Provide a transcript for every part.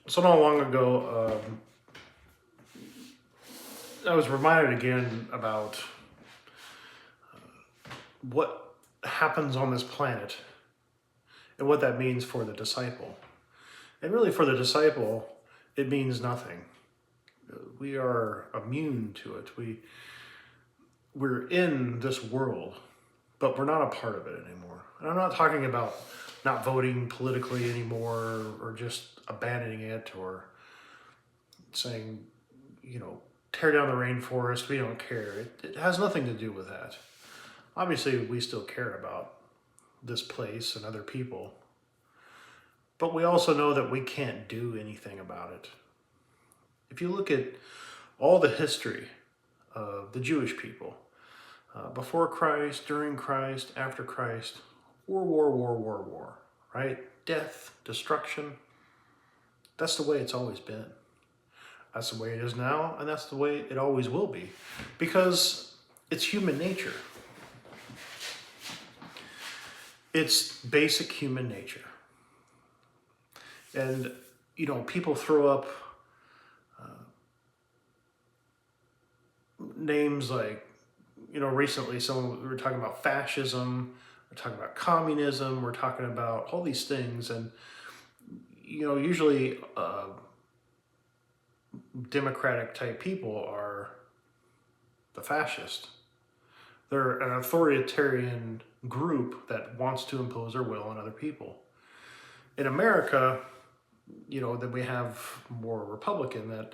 So not long ago, I was reminded again about what happens on this planet and what that means for the disciple. And really, for the disciple, it means nothing. We are immune to it. We're in this world, but we're not a part of it anymore. And I'm not talking about not voting politically anymore or just abandoning it or saying, tear down the rainforest. We don't care. It has nothing to do with that. Obviously, we still care about this place and other people, but we also know that we can't do anything about it. If you look at all the history of the Jewish people, before Christ, during Christ, after Christ, war, right? Death, destruction. That's the way it's always been. That's the way it is now, and that's the way it always will be, because it's human nature. It's basic human nature. And, people throw up names like, recently we were talking about fascism, we're talking about communism, we're talking about all these things. And, usually democratic type people are the fascist. They're an authoritarian group that wants to impose their will on other people. In America, then we have more Republican that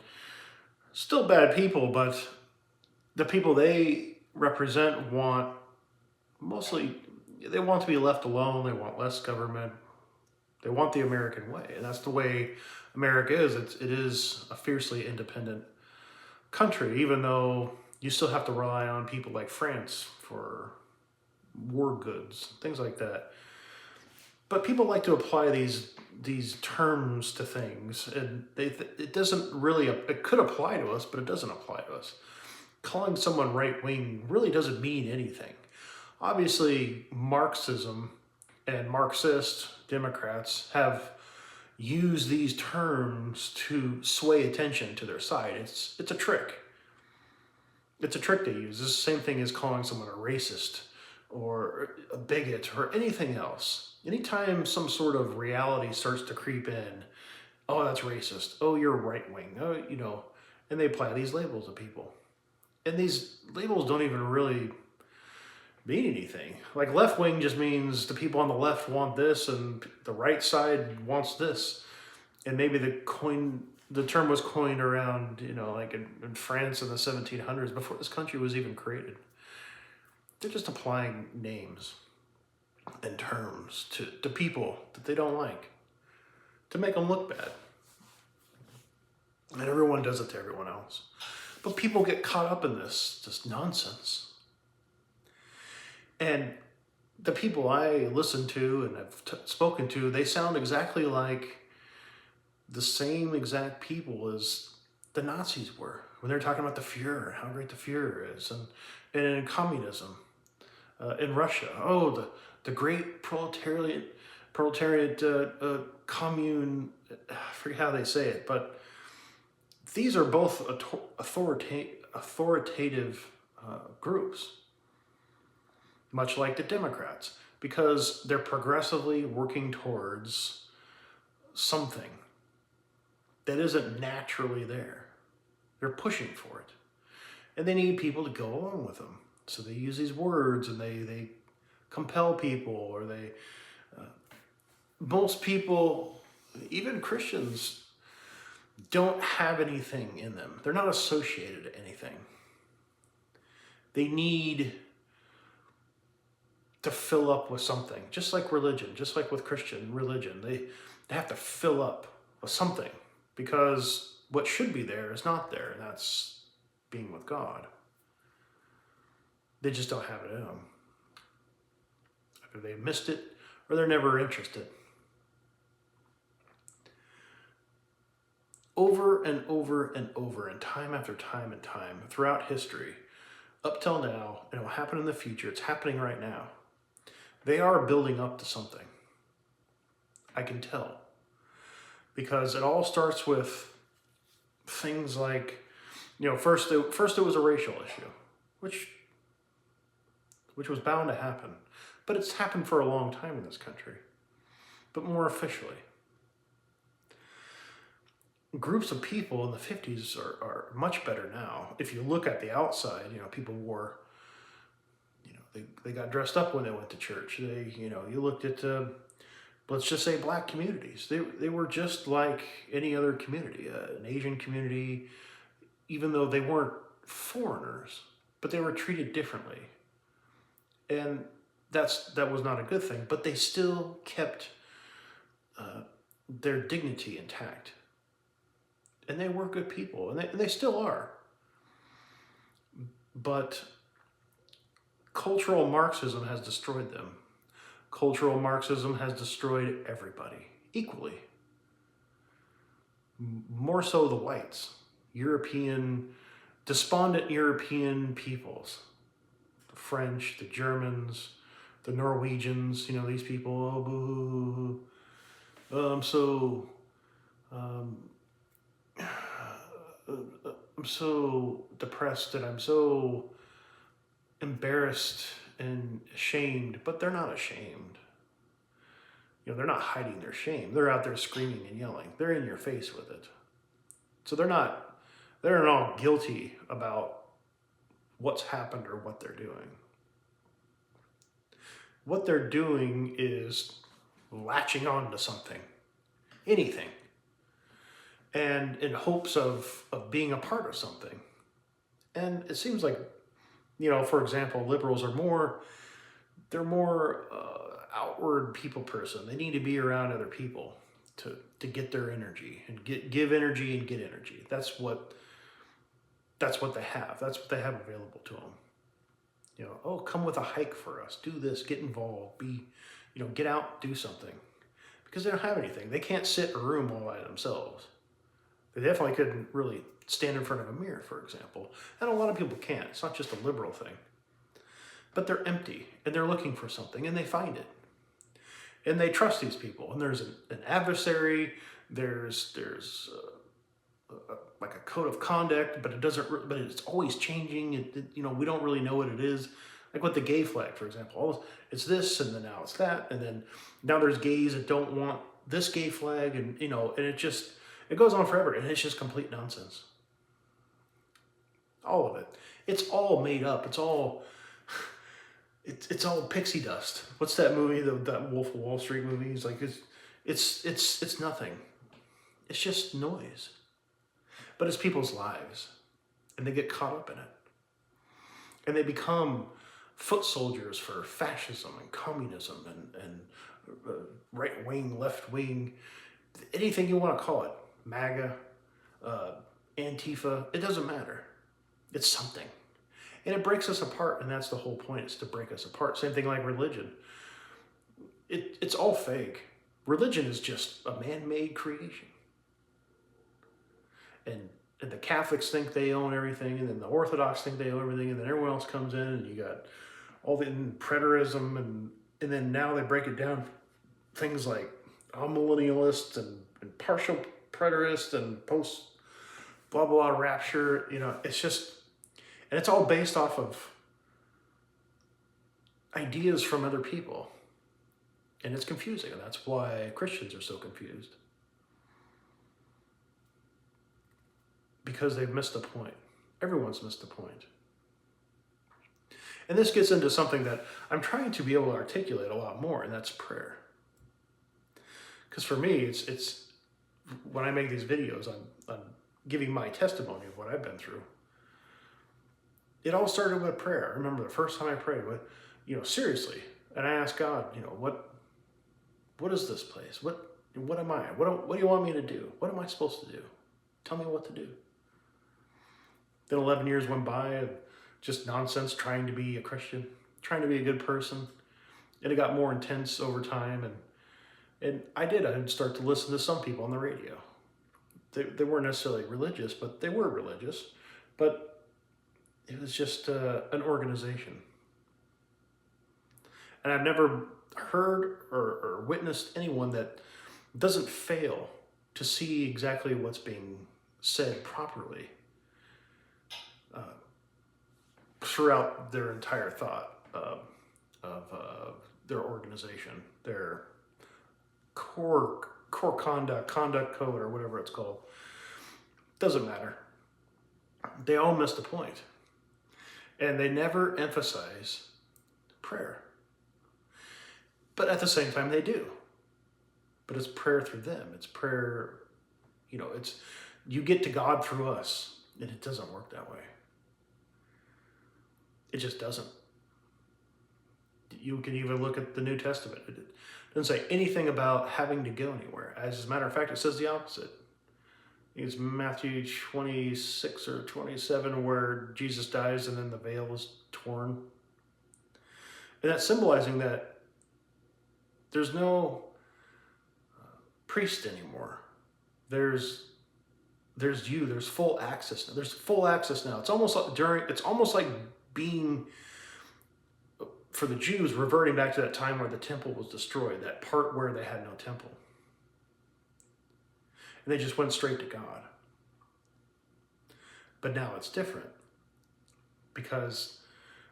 still bad people, but the people they represent they want to be left alone. They want less government. They want the American way. And that's the way America is. It is a fiercely independent country, even though you still have to rely on people like France for war goods, things like that. But people like to apply these terms to things, and it doesn't really. It could apply to us, but it doesn't apply to us. Calling someone right wing really doesn't mean anything. Obviously, Marxism and Marxist Democrats have used these terms to sway attention to their side. It's a trick. It's a trick they use. It's the same thing as calling someone a racist or a bigot or anything else. Anytime some sort of reality starts to creep in, oh, that's racist. Oh, you're right wing. Oh, and they apply these labels to people. And these labels don't even really mean anything. Like left wing just means the people on the left want this and the right side wants this. And maybe the term was coined around, like in France in the 1700s, before this country was even created. They're just applying names and terms to people that they don't like to make them look bad. And everyone does it to everyone else. But people get caught up in this nonsense. And the people I listen to and have spoken to, they sound exactly like the same exact people as the Nazis were when they're talking about the Fuhrer, how great the Fuhrer is, and in communism, in Russia, the great proletariat commune. I forget how they say it, but these are both authoritative groups, much like the Democrats, because they're progressively working towards something that isn't naturally there. They're pushing for it. And they need people to go along with them. So they use these words and they compel people, or most people, even Christians, don't have anything in them. They're not associated to anything. They need to fill up with something, just like religion, just like with Christian religion. They have to fill up with something, because what should be there is not there, and that's being with God. They just don't have it in them. Either they missed it or they're never interested. Over and over and over, and time after time and time, throughout history, up till now, and it will happen in the future, it's happening right now. They are building up to something. I can tell. because it all starts with things like, first it was a racial issue, which was bound to happen, but it's happened for a long time in this country, but more officially. Groups of people in the 50s are much better now. If you look at the outside, people wore, they got dressed up when they went to church. You looked at, let's just say, black communities. They were just like any other community, an Asian community, even though they weren't foreigners, but they were treated differently. And that was not a good thing, but they still kept their dignity intact. And they were good people, and they still are. But cultural Marxism has destroyed them. Cultural Marxism has destroyed everybody equally. More so the whites, despondent European peoples. The French, the Germans, the Norwegians, these people, oh, boo, I'm so depressed and I'm so embarrassed and ashamed, but they're not ashamed. They're not hiding their shame. They're out there screaming and yelling. They're in your face with it. So they're not all guilty about what's happened or what they're doing. What they're doing is latching on to something, anything, and in hopes of being a part of something. And it seems like, for example, liberals are more outward people person. They need to be around other people to get their energy and give energy and get energy. That's what they have. That's what they have available to them. Oh, come with a hike for us. Do this. Get involved. Get out. Do something. Because they don't have anything. They can't sit in a room all by themselves. They definitely couldn't really stand in front of a mirror, for example. And a lot of people can't. It's not just a liberal thing. But they're empty, and they're looking for something, and they find it. And they trust these people. And there's an adversary. There's like a code of conduct, but it's always changing. We don't really know what it is. Like with the gay flag, for example, it's this, and then now it's that, and then now there's gays that don't want this gay flag, and it goes on forever, and it's just complete nonsense. All of it. It's all made up. It's all pixie dust. What's that movie? That Wolf of Wall Street movie? He's like, it's nothing. It's just noise. But it's people's lives, and they get caught up in it, and they become foot soldiers for fascism and communism and right wing, left wing, anything you want to call it. MAGA, Antifa, it doesn't matter. It's something. And it breaks us apart, and that's the whole point, is to break us apart. Same thing like religion. It's all fake. Religion is just a man-made creation. And the Catholics think they own everything, and then the Orthodox think they own everything, and then everyone else comes in, and you got all the preterism, and then now they break it down, things like amillennialists and partial preterists and post blah blah rapture. It's just, and it's all based off of ideas from other people, and it's confusing, and that's why Christians are so confused, because they've missed the point. Everyone's missed the point. And this gets into something that I'm trying to be able to articulate a lot more, and that's prayer. Because for me, it's when I make these videos, I'm giving my testimony of what I've been through. It all started with prayer. I remember the first time I prayed with, seriously, and I asked God, what is this place? What am I? What do you want me to do? What am I supposed to do? Tell me what to do. Then 11 years went by of just nonsense, trying to be a Christian, trying to be a good person. And it got more intense over time. And I'd start to listen to some people on the radio. They weren't necessarily religious, but they were religious. But it was just an organization. And I've never heard or witnessed anyone that doesn't fail to see exactly what's being said properly throughout their entire thought of their organization, their core conduct code, or whatever it's called. Doesn't matter. They all miss the point. And they never emphasize prayer. But at the same time, they do. But it's prayer through them. It's prayer, it's you get to God through us. And it doesn't work that way. It just doesn't. You can even look at the New Testament. It doesn't say anything about having to go anywhere. As a matter of fact, it says the opposite. I think it's Matthew 26 or 27 where Jesus dies and then the veil is torn. And that's symbolizing that there's no priest anymore. There's full access. There's full access now. It's almost like being, for the Jews, reverting back to that time where the temple was destroyed, that part where they had no temple. And they just went straight to God. But now it's different because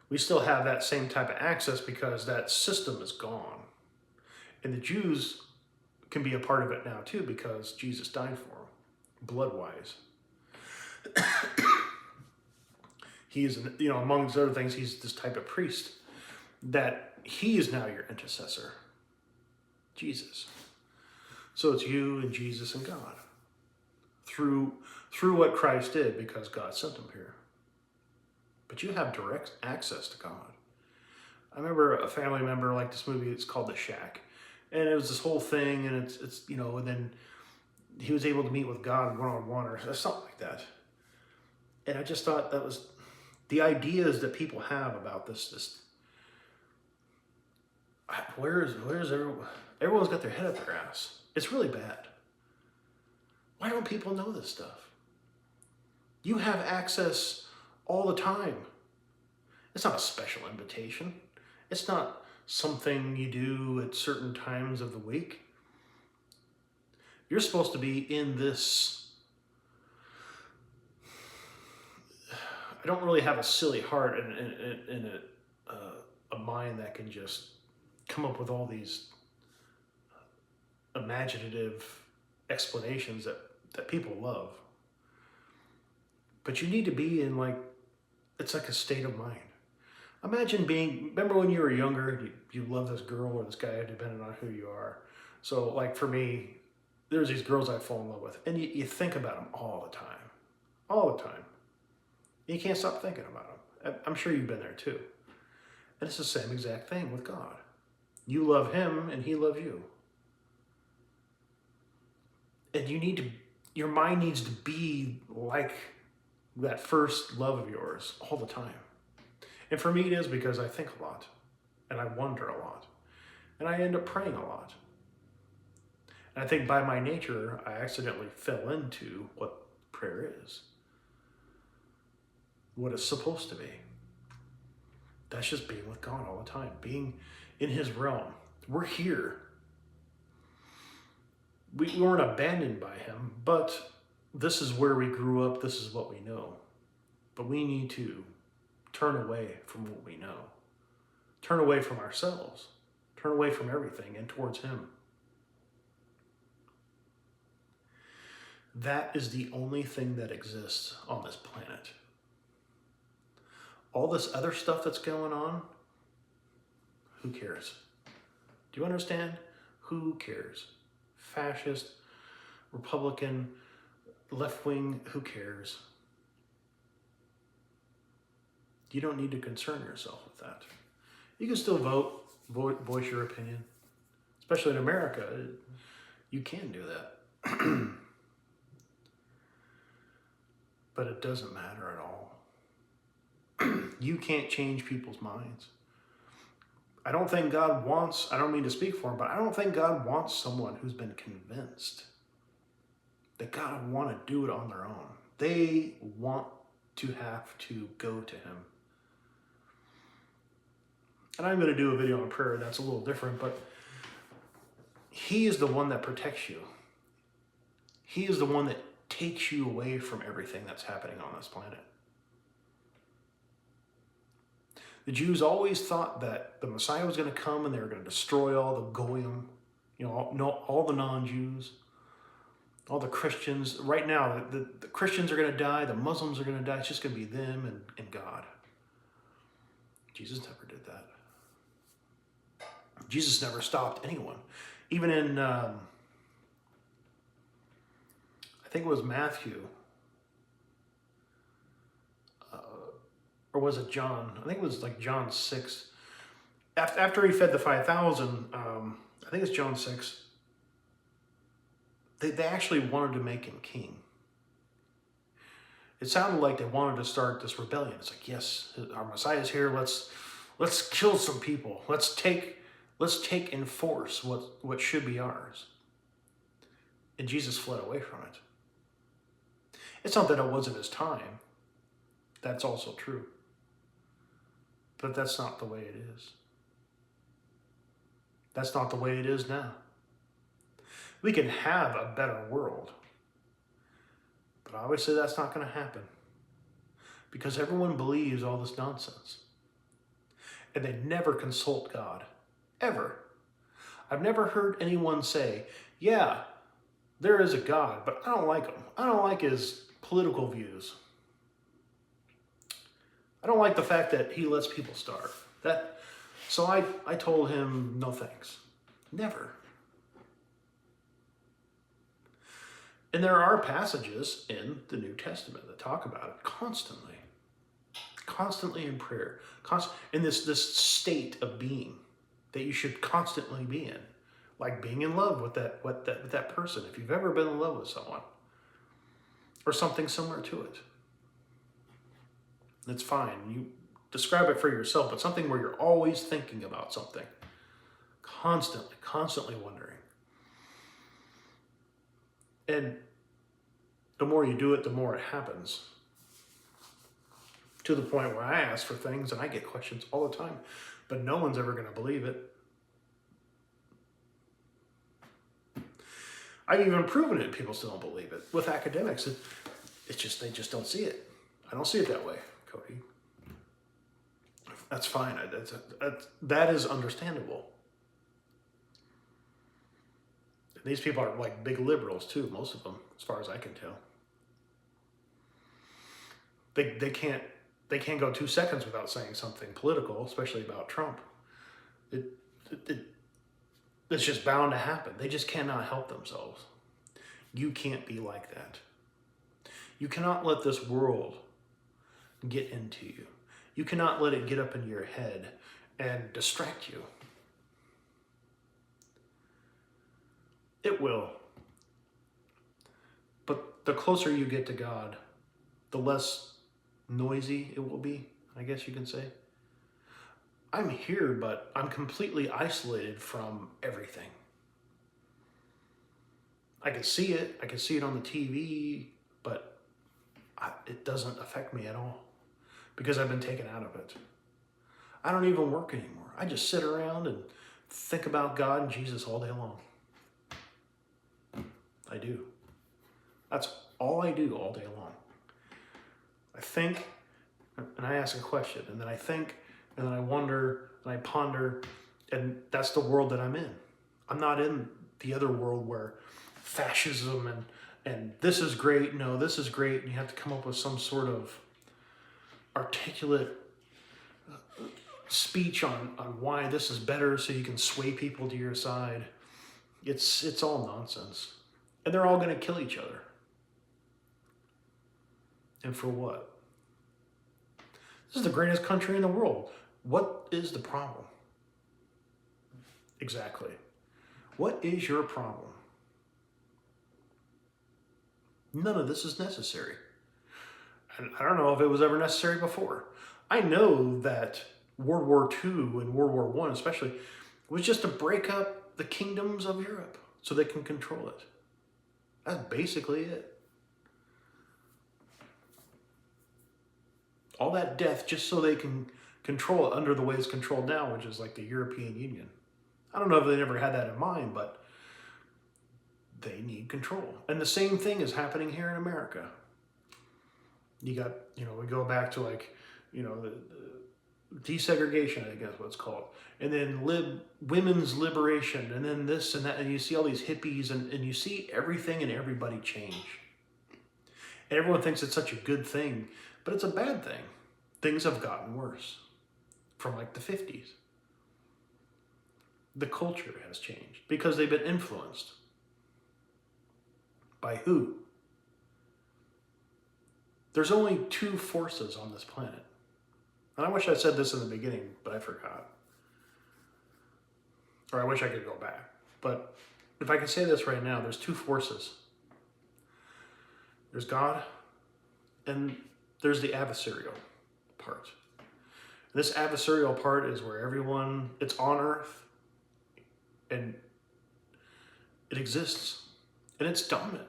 we still have that same type of access because that system is gone. And the Jews can be a part of it now too because Jesus died for them, blood-wise. He is, amongst other things, he's this type of priest that he is now your intercessor, Jesus. So it's you and Jesus and God through what Christ did because God sent him here. But you have direct access to God. I remember a family member liked this movie. It's called The Shack, and it was this whole thing, and it's and then he was able to meet with God one-on-one or something like that. And I just thought that was the ideas that people have about this. Where's everyone? Everyone's got their head up their ass. It's really bad. Why don't people know this stuff? You have access all the time. It's not a special invitation. It's not something you do at certain times of the week. You're supposed to be in this. I don't really have a silly heart and a mind that can just come up with all these imaginative explanations that people love. But you need to be in it's like a state of mind. Imagine remember when you were younger, you loved this girl or this guy, depending on who you are. So for me, there's these girls I fall in love with, and you think about them all the time. You can't stop thinking about them. I'm sure you've been there too. And it's the same exact thing with God. You love him and he loves you. And your mind needs to be like that first love of yours all the time. And for me it is because I think a lot and I wonder a lot and I end up praying a lot. And I think by my nature, I accidentally fell into what prayer is. What it's supposed to be. That's just being with God all the time. Being in his realm. We're here. We weren't abandoned by him, but this is where we grew up. This is what we know. But we need to turn away from what we know. Turn away from ourselves. Turn away from everything and towards him. That is the only thing that exists on this planet. All this other stuff that's going on, who cares? Do you understand? Who cares? Fascist, Republican, left-wing, who cares? You don't need to concern yourself with that. You can still voice your opinion. Especially in America, you can do that. But it doesn't matter at all. You can't change people's minds. I don't think God wants, I don't mean to speak for him, but I don't think God wants someone who's been convinced that God want to do it on their own. They want to have to go to him. And I'm going to do a video on prayer that's a little different, but he is the one that protects you. He is the one that takes you away from everything that's happening on this planet. The Jews always thought that the Messiah was going to come and they were going to destroy all the Goyim, all the non-Jews, all the Christians. Right now, the Christians are going to die, the Muslims are going to die. It's just going to be them and God. Jesus never did that. Jesus never stopped anyone. Even in, I think it was Matthew, or was it John? I think it was like John 6. After he fed the 5,000, I think it's John 6, they actually wanted to make him king. It sounded like they wanted to start this rebellion. It's like, yes, our Messiah's here. Let's kill some people. Let's take and force what should be ours. And Jesus fled away from it. It's not that it wasn't his time. That's also true. But that's not the way it is. That's not the way it is now. We can have a better world. But obviously that's not going to happen. Because everyone believes all this nonsense. And they never consult God. Ever. I've never heard anyone say, yeah, there is a God, but I don't like him. I don't like his political views. I don't like the fact that he lets people starve. So I told him, no thanks. Never. And there are passages in the New Testament that talk about it constantly. Constantly in prayer. In this state of being that you should constantly be in. Like being in love with that person. If you've ever been in love with someone. Or something similar to it. It's fine. You describe it for yourself, but something where you're always thinking about something. Constantly wondering. And the more you do it, the more it happens. To the point where I ask for things and I get questions all the time, but no one's ever going to believe it. I've even proven it and people still don't believe it. With academics, they just don't see it. I don't see it that way, Cody. That's fine. That is understandable. These people are like big liberals too, most of them, as far as I can tell. They can't go 2 seconds without saying something political, especially about Trump. It's just bound to happen. They just cannot help themselves. You can't be like that. You cannot let this world get into you. You cannot let it get up into your head and distract you. It will. But the closer you get to God, the less noisy it will be, I guess you can say. I'm here, but I'm completely isolated from everything. I can see it. I can see it on the TV, but it doesn't affect me at all because I've been taken out of it. I don't even work anymore. I just sit around and think about God and Jesus all day long. I do. That's all I do all day long. I think, and I ask a question, and then I think, and then I wonder, and I ponder, and that's the world that I'm in. I'm not in the other world where fascism and this is great, no, this is great, and you have to come up with some sort of articulate speech on why this is better so you can sway people to your side. It's all nonsense. And they're all going to kill each other. And for what? This is the greatest country in the world. What is the problem? Exactly. What is your problem? None of this is necessary. And I don't know if it was ever necessary before. I know that World War II and World War I especially was just to break up the kingdoms of Europe so they can control it. That's basically it. All that death just so they can control it under the way it's controlled now, which is like the European Union. I don't know if they never had that in mind, but They need control. And the same thing is happening here in America. You got, we go back to the desegregation, I guess what it's called. And then women's liberation, and then this and that. And you see all these hippies, and you see everything and everybody change. And everyone thinks it's such a good thing, but it's a bad thing. Things have gotten worse from the 50s. The culture has changed because they've been influenced. By who? There's only two forces on this planet. And I wish I said this in the beginning, but I forgot. Or I wish I could go back. But if I could say this right now, there's two forces. There's God, and there's the adversarial part. This adversarial part is where it's on earth, and it exists, and it's dominant.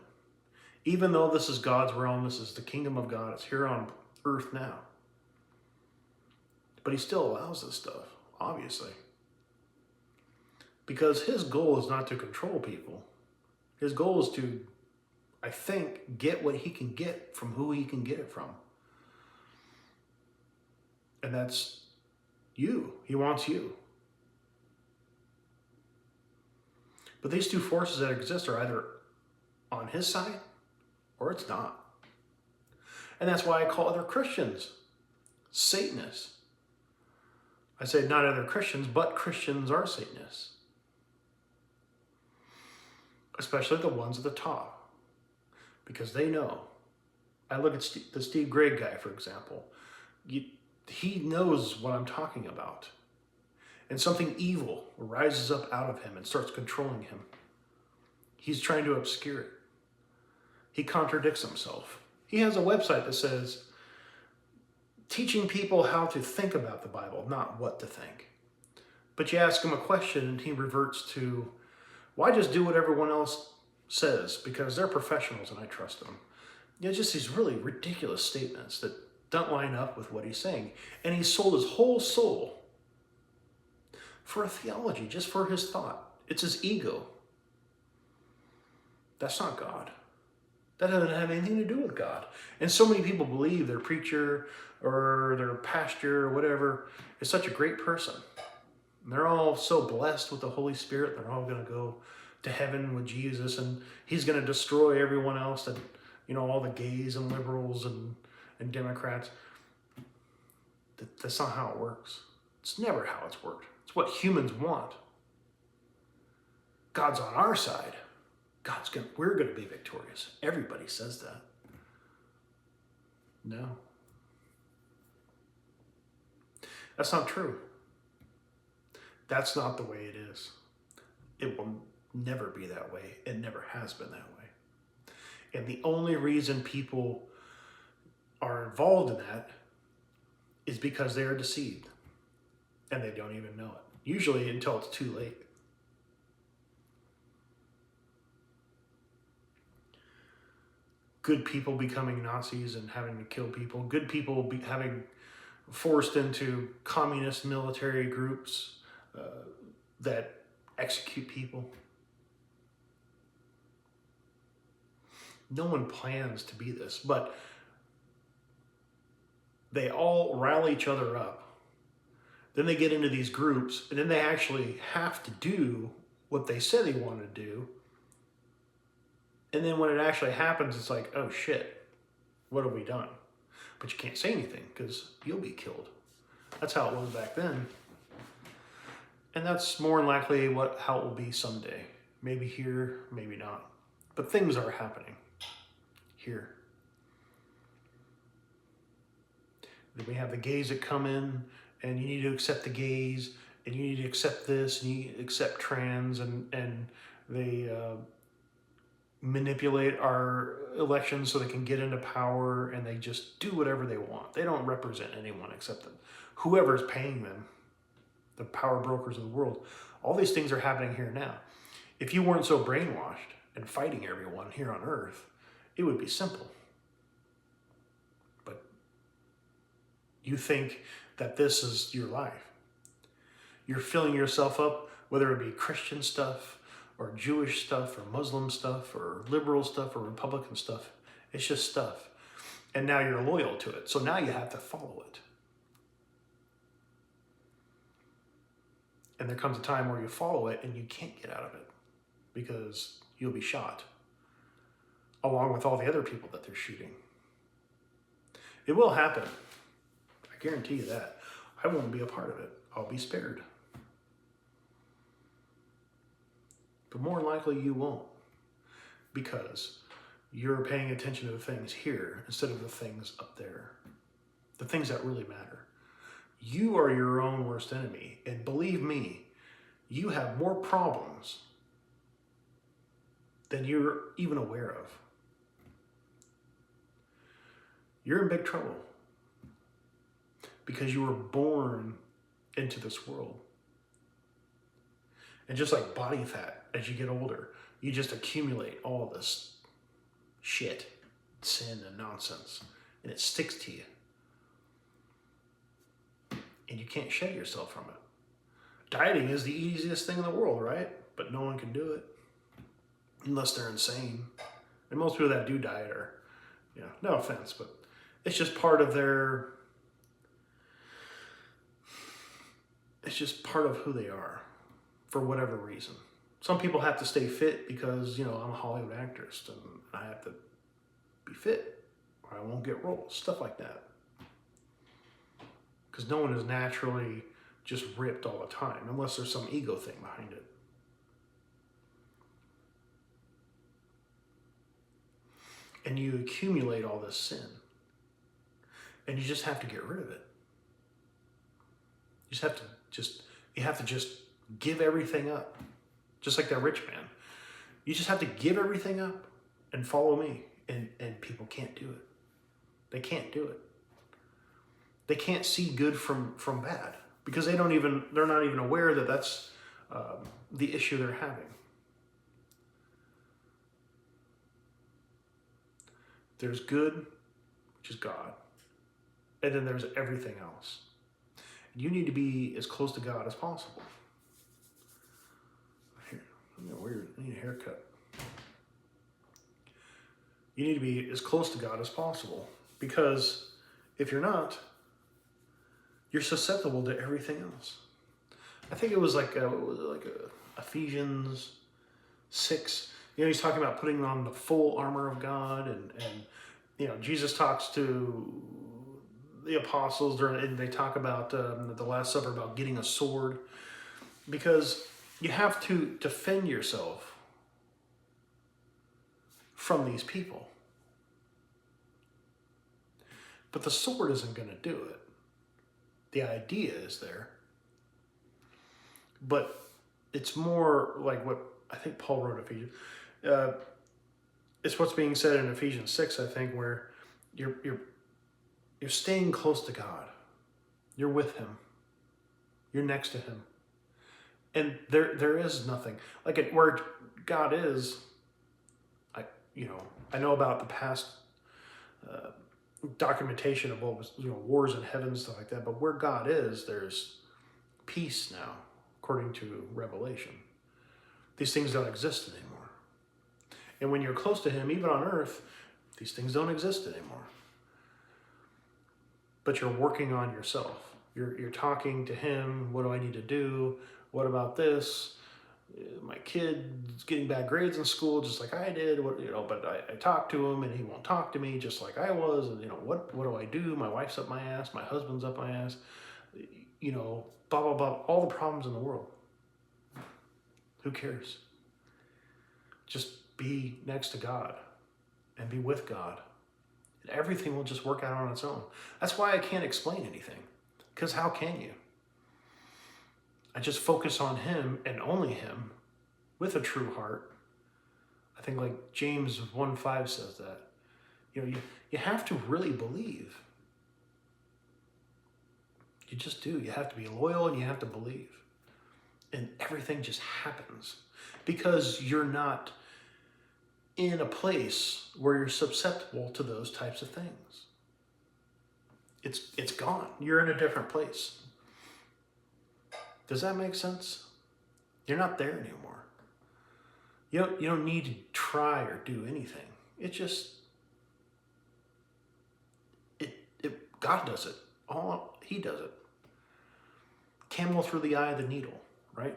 Even though this is God's realm, this is the kingdom of God, it's here on earth now. But he still allows this stuff, obviously. Because his goal is not to control people. His goal is to, I think, get what he can get from who he can get it from. And that's you. He wants you. But these two forces that exist are either on his side or it's not. And that's why I call other Christians Satanists. I say not other Christians, but Christians are Satanists. Especially the ones at the top. Because they know. I look at the Steve Gregg guy, for example. He knows what I'm talking about. And something evil rises up out of him and starts controlling him. He's trying to obscure it. He contradicts himself. He has a website that says, teaching people how to think about the Bible, not what to think. But you ask him a question and he reverts to, why just do what everyone else says? Because they're professionals and I trust them. Just these really ridiculous statements that don't line up with what he's saying. And he sold his whole soul for a theology, just for his thought. It's his ego. That's not God. That doesn't have anything to do with God. And so many people believe their preacher or their pastor or whatever is such a great person. And they're all so blessed with the Holy Spirit. They're all going to go to heaven with Jesus, and he's going to destroy everyone else, that, all the gays and liberals and Democrats. That's not how it works. It's never how it's worked. It's what humans want. God's on our side. We're going to be victorious. Everybody says that. No. That's not true. That's not the way it is. It will never be that way. It never has been that way. And the only reason people are involved in that is because they are deceived. And they don't even know it. Usually until it's too late. Good people becoming Nazis and having to kill people. Good people having forced into communist military groups that execute people. No one plans to be this, but they all rally each other up. Then they get into these groups, and then they actually have to do what they said they wanted to do. And then when it actually happens, it's like, oh shit, what have we done? But you can't say anything because you'll be killed. That's how it was back then. And that's more than likely how it will be someday. Maybe here, maybe not. But things are happening here. Then we have the gays that come in, and you need to accept the gays, and you need to accept this, and you need to accept trans, and they manipulate our elections so they can get into power, and they just do whatever they want. They don't represent anyone except whoever's paying them, the power brokers of the world. All these things are happening here now. If you weren't so brainwashed and fighting everyone here on earth, it would be simple. But you think that this is your life. You're filling yourself up, whether it be Christian stuff or Jewish stuff or Muslim stuff or liberal stuff or Republican stuff. It's just stuff. And now you're loyal to it. So now you have to follow it. And there comes a time where you follow it and you can't get out of it because you'll be shot along with all the other people that they're shooting. It will happen. I guarantee you that. I won't be a part of it. I'll be spared. But more likely you won't, because you're paying attention to the things here instead of the things up there, the things that really matter. You are your own worst enemy, and believe me, you have more problems than you're even aware of. You're in big trouble because you were born into this world. And just like body fat, as you get older, you just accumulate all this shit, sin and nonsense, and it sticks to you. And you can't shed yourself from it. Dieting is the easiest thing in the world, right? But no one can do it unless they're insane. And most people that do diet are, no offense, but it's just part of their, it's just part of who they are for whatever reason. Some people have to stay fit because, I'm a Hollywood actress and I have to be fit or I won't get roles, stuff like that. Because no one is naturally just ripped all the time, unless there's some ego thing behind it. And you accumulate all this sin. And you just have to get rid of it. You have to just give everything up. Just like that rich man. You just have to give everything up and follow me. And people can't do it. They can't do it. They can't see good from bad because they're not even aware that that's the issue they're having. There's good, which is God, and then there's everything else. You need to be as close to God as possible. Weird. I need a haircut. You need to be as close to God as possible because if you're not, you're susceptible to everything else. I think it was like Ephesians 6. He's talking about putting on the full armor of God, and Jesus talks to the apostles and they talk about the Last Supper about getting a sword, because you have to defend yourself from these people. But the sword isn't going to do it. The idea is there. But it's more like what I think Paul wrote Ephesians. It's what's being said in Ephesians 6, I think, where you're staying close to God. You're with him. You're next to him. And there is nothing. Like where God is, I know about the past documentation of what was, wars in heaven, stuff like that. But where God is, there's peace now, according to Revelation. These things don't exist anymore. And when you're close to him, even on earth, these things don't exist anymore. But you're working on yourself. You're talking to him. What do I need to do? What about this? My kid's getting bad grades in school, just like I did. But I talked to him, and he won't talk to me, just like I was. And what do I do? My wife's up my ass. My husband's up my ass. Blah blah blah. All the problems in the world. Who cares? Just be next to God, and be with God, and everything will just work out on its own. That's why I can't explain anything, because how can you? I just focus on him and only him with a true heart. I think like James 1:5 says that. You have to really believe. You just do. You have to be loyal and you have to believe. And everything just happens because you're not in a place where you're susceptible to those types of things. It's gone. You're in a different place. Does that make sense? You're not there anymore. You don't need to try or do anything. It just, God does it. He does it. Camel through the eye of the needle, right?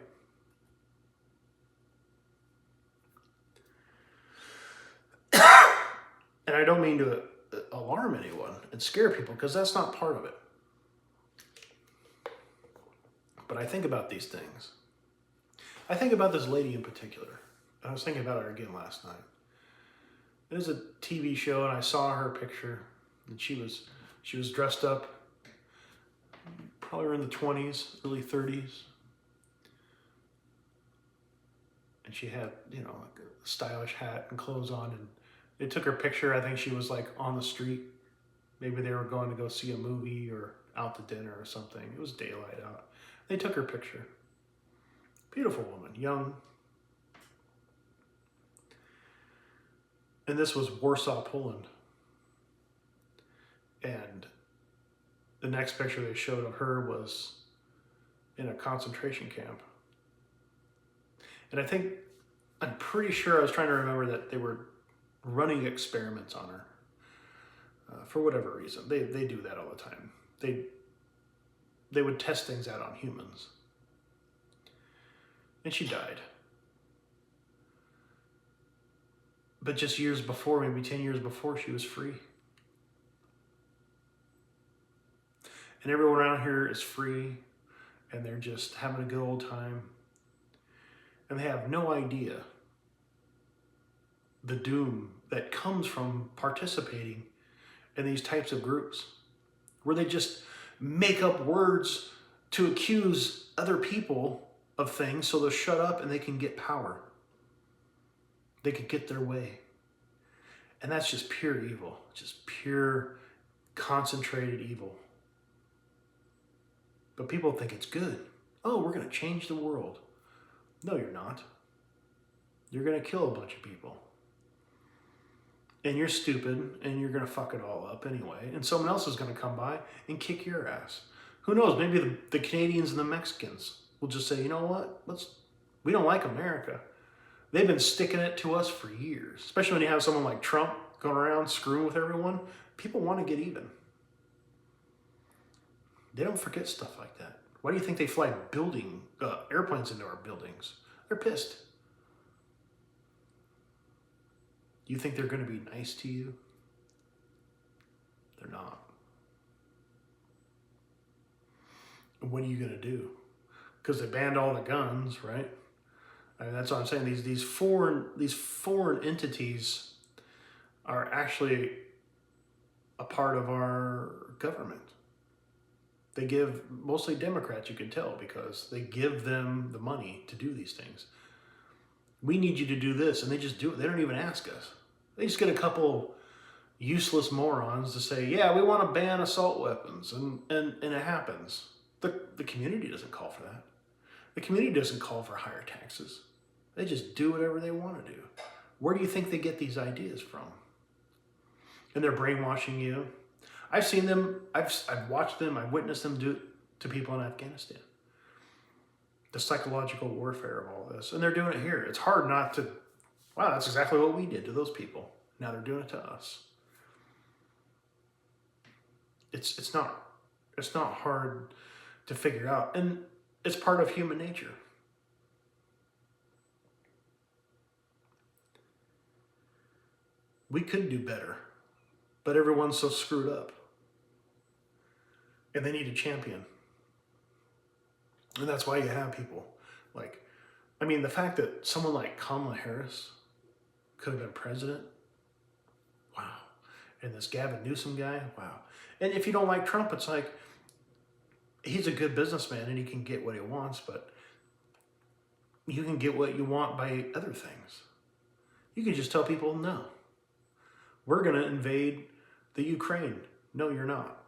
And I don't mean to alarm anyone and scare people, because that's not part of it. But I think about these things. I think about this lady in particular. I was thinking about her again last night. It was a TV show, and I saw her picture, and she was dressed up, probably in the 20s, early 30s. And she had, like a stylish hat and clothes on, and they took her picture. I think she was like on the street. Maybe they were going to go see a movie or out to dinner or something. It was daylight out. They took her picture. Beautiful woman, young. And this was Warsaw, Poland. And the next picture they showed of her was in a concentration camp. And I'm pretty sure, I was trying to remember that they were running experiments on her. For whatever reason. They do that all the time. They would test things out on humans. And she died. But just years before, maybe 10 years before, she was free. And everyone around here is free, and they're just having a good old time. And they have no idea the doom that comes from participating in these types of groups, where they just make up words to accuse other people of things so they'll shut up and they can get power. They could get their way. And that's just pure evil, just pure concentrated evil. But people think it's good. Oh, we're going to change the world. No, you're not. You're going to kill a bunch of people. And you're stupid, and you're going to fuck it all up anyway. And someone else is going to come by and kick your ass. Who knows? Maybe the Canadians and the Mexicans will just say, you know what? We don't like America. They've been sticking it to us for years. Especially when you have someone like Trump going around screwing with everyone. People want to get even. They don't forget stuff like that. Why do you think they fly airplanes into our buildings? They're pissed. You think they're going to be nice to you? They're not. And what are you going to do? Because they banned all the guns, right? I mean, that's what I'm saying. These foreign entities are actually a part of our government. They give, mostly Democrats, you can tell, because they give them the money to do these things. We need you to do this, and they just do it. They don't even ask us. They just get a couple useless morons to say, yeah, we want to ban assault weapons, and it happens. The community doesn't call for that. The community doesn't call for higher taxes. They just do whatever they want to do. Where do you think they get these ideas from? And they're brainwashing you. I've seen them, I've watched them, I've witnessed them do it to people in Afghanistan. The psychological warfare of all this. And they're doing it here. It's hard not to, wow, that's exactly what we did to those people. Now they're doing it to us. It's not hard to figure out. And it's part of human nature. We could do better, but everyone's so screwed up. And they need a champion. And that's why you have people like, I mean, the fact that someone like Kamala Harris could have been president, wow. And this Gavin Newsom guy, wow. And if you don't like Trump, it's like, he's a good businessman and he can get what he wants, but you can get what you want by other things. You can just tell people, no, we're going to invade the Ukraine. No, you're not.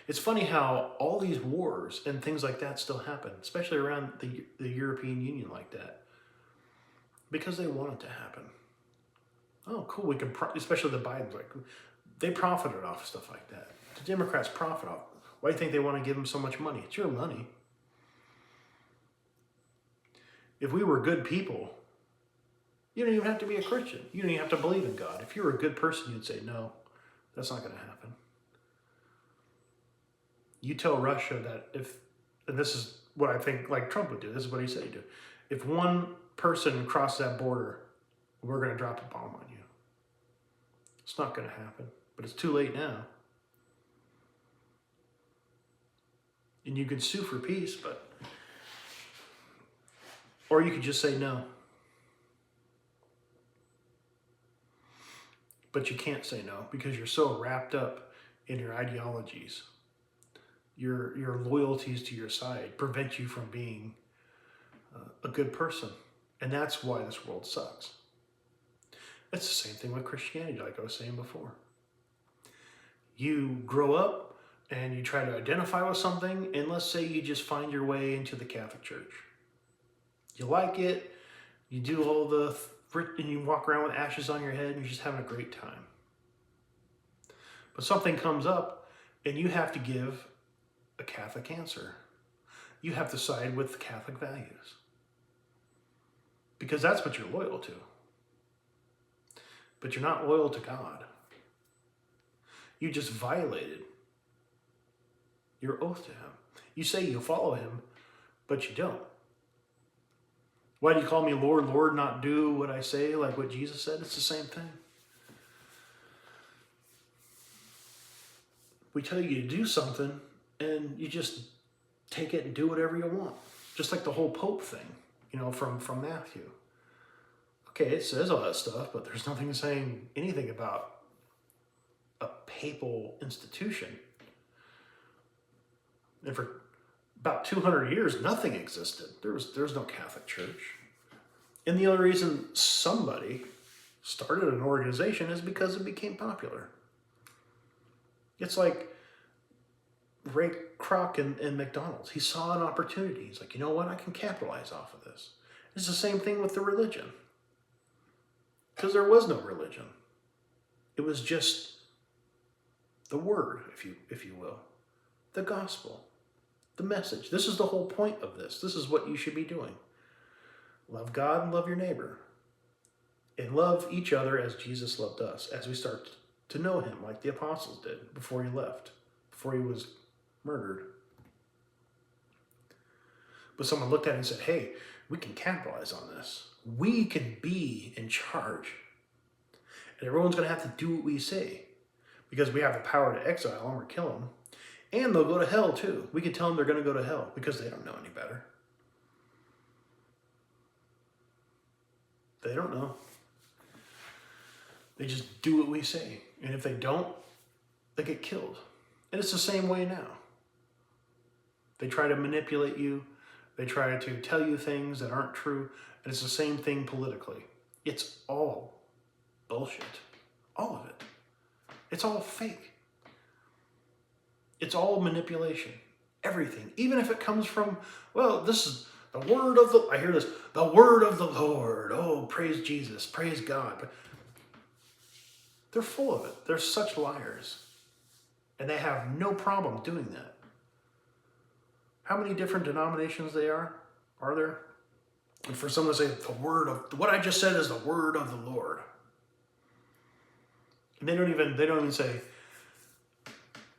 It's funny how all these wars and things like that still happen, especially around the European Union like that, because they want it to happen. Oh, cool. We can, especially the Bidens, like they profited off stuff like that. The Democrats profit off. Why do you think they want to give them so much money? It's your money. If we were good people, you don't even have to be a Christian. You don't even have to believe in God. If you were a good person, you'd say, no, that's not going to happen. You tell Russia that if, and this is what I think like Trump would do, this is what he said he'd do. If one person crossed that border, we're going to drop a bomb on you. It's not going to happen, but it's too late now. And you can sue for peace, or you could just say no. But you can't say no because you're so wrapped up in your ideologies. Your loyalties to your side prevent you from being a good person. And that's why this world sucks. It's the same thing with Christianity, like I was saying before. You grow up and you try to identify with something, and let's say you just find your way into the Catholic Church. You like it, you do all the, and you walk around with ashes on your head, and you're just having a great time. But something comes up, and you have to give a Catholic answer. You have to side with Catholic values. Because that's what you're loyal to. But you're not loyal to God. You just violated your oath to him. You say you follow him, but you don't. Why do you call me Lord, Lord, not do what I say, like what Jesus said? It's the same thing. We tell you to do something, and you just take it and do whatever you want. Just like the whole Pope thing, from Matthew. Okay, it says all that stuff, but there's nothing saying anything about a papal institution. And for about 200 years, nothing existed. There was no Catholic Church. And the only reason somebody started an organization is because it became popular. It's like Ray Kroc and McDonald's. He saw an opportunity. He's like, you know what? I can capitalize off of this. It's the same thing with the religion. Because there was no religion. It was just the word, if you will. The gospel. The message. This is the whole point of this. This is what you should be doing. Love God and love your neighbor. And love each other as Jesus loved us, as we start to know him like the apostles did before he left, before he was murdered. But someone looked at it and said, hey, we can capitalize on this. We can be in charge. And everyone's going to have to do what we say because we have the power to exile them or kill them. And they'll go to hell too. We can tell them they're going to go to hell because they don't know any better. They don't know. They just do what we say. And if they don't, they get killed. And it's the same way now. They try to manipulate you. They try to tell you things that aren't true. And it's the same thing politically. It's all bullshit. All of it. It's all fake. It's all manipulation. Everything. Even if it comes from, well, this is the word of the, I hear this, the word of the Lord. Oh, praise Jesus. Praise God. But they're full of it. They're such liars. And they have no problem doing that. How many different denominations are there? And for someone to say what I just said is the word of the Lord. And they don't even say,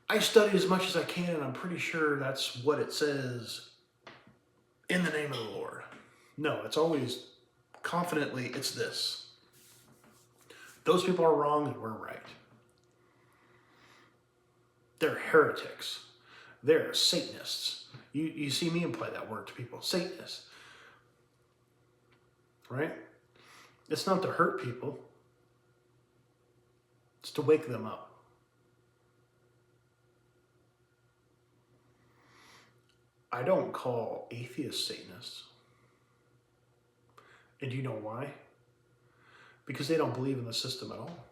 I study as much as I can and I'm pretty sure that's what it says in the name of the Lord. No, it's always confidently, it's this. Those people are wrong and we're right. They're heretics. They're Satanists. You see me apply that word to people, Satanists. Right? It's not to hurt people. It's to wake them up. I don't call atheists Satanists. And do you know why? Because they don't believe in the system at all.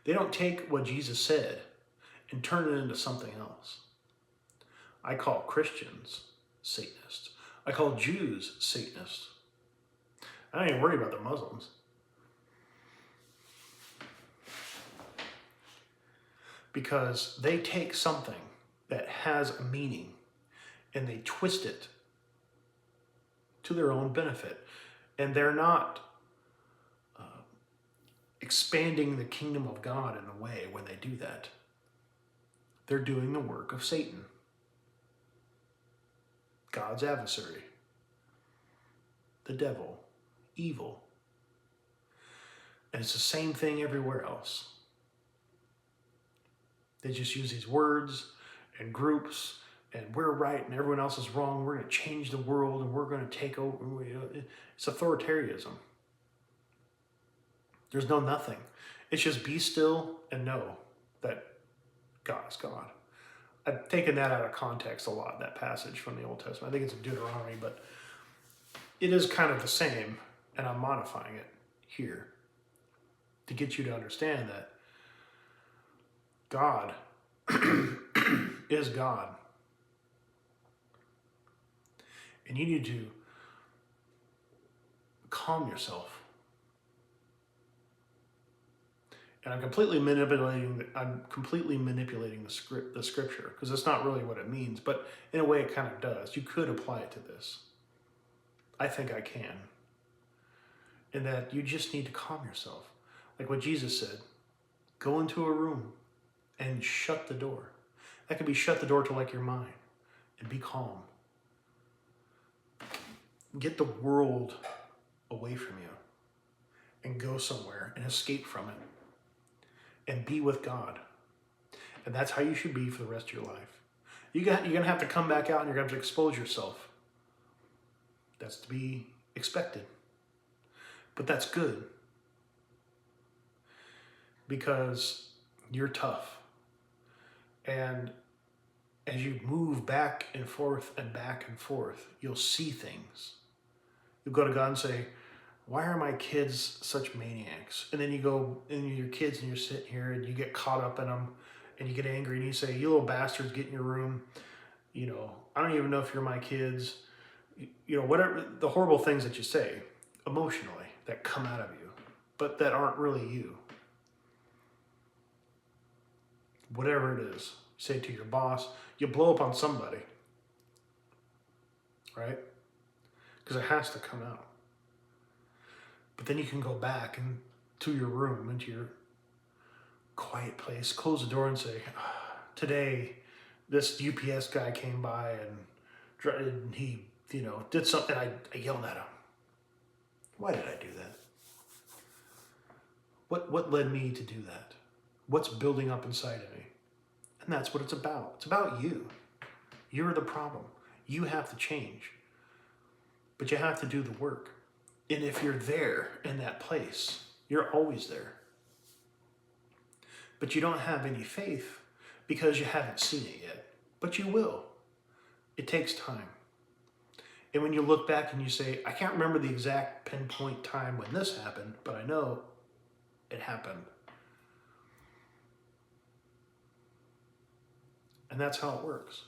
They don't take what Jesus said and turn it into something else. I call Christians Satanists. I call Jews Satanists. I don't even worry about the Muslims. Because they take something that has a meaning and they twist it to their own benefit. And they're not expanding the kingdom of God in a way when they do that. They're doing the work of Satan, God's adversary, the devil, evil. And it's the same thing everywhere else. They just use these words and groups, and we're right and everyone else is wrong. We're going to change the world and we're going to take over. It's authoritarianism. There's no nothing. It's just be still and know that God is God. I've taken that out of context a lot, that passage from the Old Testament. I think it's in Deuteronomy, but it is kind of the same, and I'm modifying it here to get you to understand that God is God. And you need to calm yourself. And I'm completely manipulating the scripture, because that's not really what it means, but in a way it kind of does. You could apply it to this. I think I can. In that you just need to calm yourself. Like what Jesus said, go into a room and shut the door. That could be shut the door to like your mind and be calm. Get the world away from you and go somewhere and escape from it and be with God. And that's how you should be for the rest of your life. You're going to have to come back out and you're going to have to expose yourself. That's to be expected. But that's good. Because you're tough. And as you move back and forth, you'll see things. You'll go to God and say, why are my kids such maniacs? And then you go, and your kids, and you're sitting here, and you get caught up in them, and you get angry, and you say, you little bastards, get in your room. You know, I don't even know if you're my kids. You know, whatever, the horrible things that you say, emotionally, that come out of you, but that aren't really you. Whatever it is, say it to your boss, you blow up on somebody, right? Because it has to come out. But then you can go back to your room, into your quiet place, close the door and say, today this UPS guy came by and he, did something. I yelled at him. Why did I do that? What led me to do that? What's building up inside of me? And that's what it's about. It's about you. You're the problem. You have to change. But you have to do the work. And if you're there in that place, you're always there. But you don't have any faith because you haven't seen it yet. But you will. It takes time. And when you look back and you say, I can't remember the exact pinpoint time when this happened, but I know it happened. And that's how it works.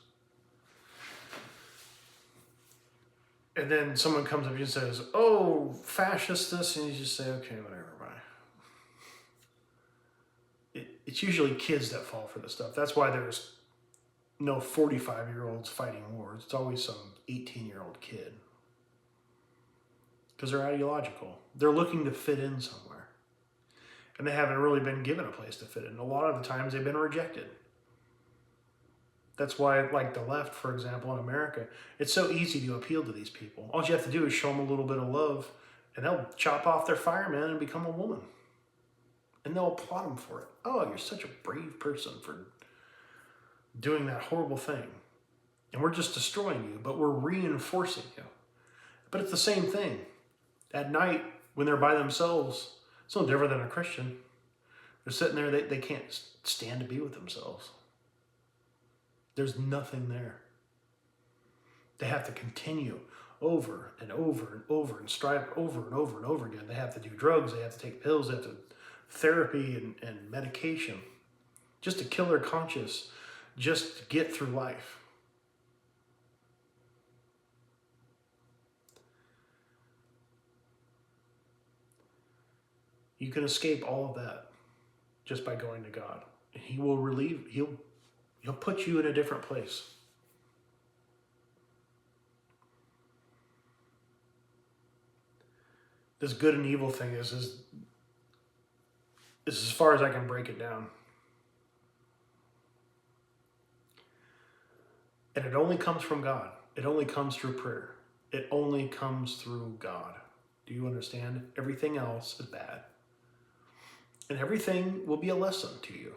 And then someone comes up and says, oh, fascist this, and you just say, okay, whatever, bye. It's usually kids that fall for this stuff. That's why there's no 45-year-olds fighting wars. It's always some 18-year-old kid. Because they're ideological. They're looking to fit in somewhere. And they haven't really been given a place to fit in. A lot of the times they've been rejected. That's why, like the left, for example, in America, it's so easy to appeal to these people. All you have to do is show them a little bit of love, and they'll chop off their fireman and become a woman. And they'll applaud them for it. Oh, you're such a brave person for doing that horrible thing. And we're just destroying you, but we're reinforcing you. But it's the same thing. At night, when they're by themselves, it's no different than a Christian. They're sitting there, they can't stand to be with themselves. There's nothing there. They have to continue over and over and over and strive over and over and over again. They have to do drugs, they have to take pills, they have to therapy and medication just to kill their conscience, just to get through life. You can escape all of that just by going to God. And He will relieve, He'll put you in a different place. this good and evil thing is as far as I can break it down. And it only comes from God. It only comes through prayer. It only comes through God. Do you understand? Everything else is bad. And everything will be a lesson to you.